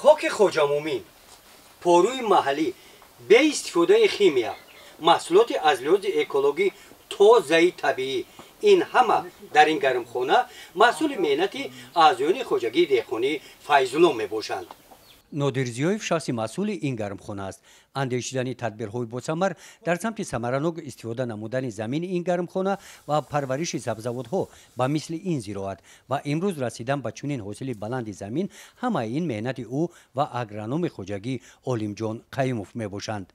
خاک خوجامومی، پاروی محلی به استفاده خیمیا، محصولات از لحاظ اکولوژی تازه طبیعی، این همه در این گرمخانه محصول مهنت اعضایان خواجگی دهقانی فیض‌الله میباشند. نادر زیایف شخص مسئول این گرمخانه است. اندیشیدن تدبیرهای باثمر در سمت ثمرانک استفاده نمودن زمین این گرمخانه و پرورش سبزیجات‌ها به مثل این زراعت و امروز رسیدن به چنین حاصل بلند زمین همه این مهنت او و اگرونوم خواجگی عالم جان قیوموف میباشند.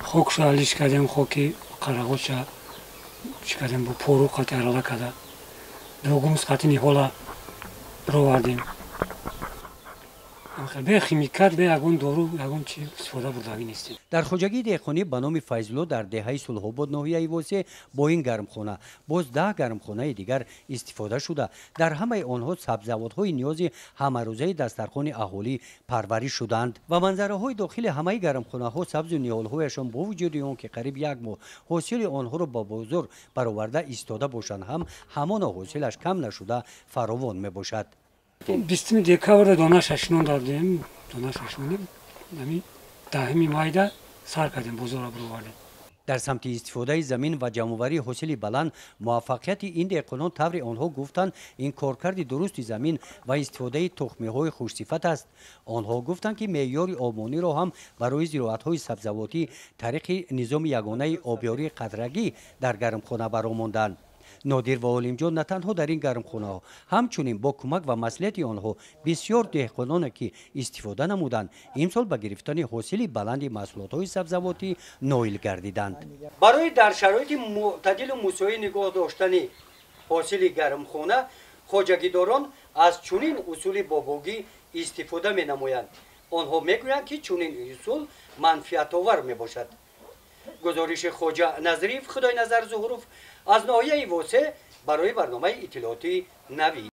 خاک حالش کردیم، خاک قرقاش کردیم با پارو قطع اراده کرده. دوم قطع حالا بروردیم. به خیمیکات به یگان دارو یگان چی استفاده برداری نیستیم. در خواجگی دهقانی به نام فیض‌الله در دهه صلح‌آباد ناحیه واسه با این گرمخانه باز 10 گرمخانه دیگر استفاده شده. در همه آنها سبزیجات‌های نیاز همه روزه دسترخوان اهالی پرورش شدند و منظره‌های داخل همه گرمخانه‌ها سبز و نیال‌هایشان با وجود آن که قریب یک ماه حاصل آنها را با بازار برآورده ایستاده باشند هم همان حاصلش کم نشده فراوان میباشد. 20 دکبر دانه ششنون دادیم، دانه ششنونیم، نمی دهمی مایده سر کردیم بازار را بروردیم. در سمت استفاده زمین و جمع‌آوری حاصل بلند موفقیت این دهقانان طور آنها گفتند این کارکرد درست زمین و استفاده تخم‌های خوش‌صفت است. آنها گفتند که معیار آبانی را هم برای زراعت‌های سبزیجاتی طریق نظام یگانه آبیاری قطرگی در گرمخانه برآوردند. نادر و عالم جان نه تنها در این گرمخانه ها همچنین با کمک و مصلحت آنها بسیار دهقانان که استفاده نمودند امسال به گرفتن حاصل بلند محصولات های سبزیجاتی نائل گردیدند. برای در شرایط معتدل و مساوی نگاه داشتن حاصل گرمخانه خواجگیداران از چنین اصول باباگی استفاده می نمایند. آنها میگویند که چنین اصول منفعت آور می باشد. گزارش خواجه نظریف خدای نظر ظهوروف از ناحیه واسه برای برنامه اطلاعاتی نوید.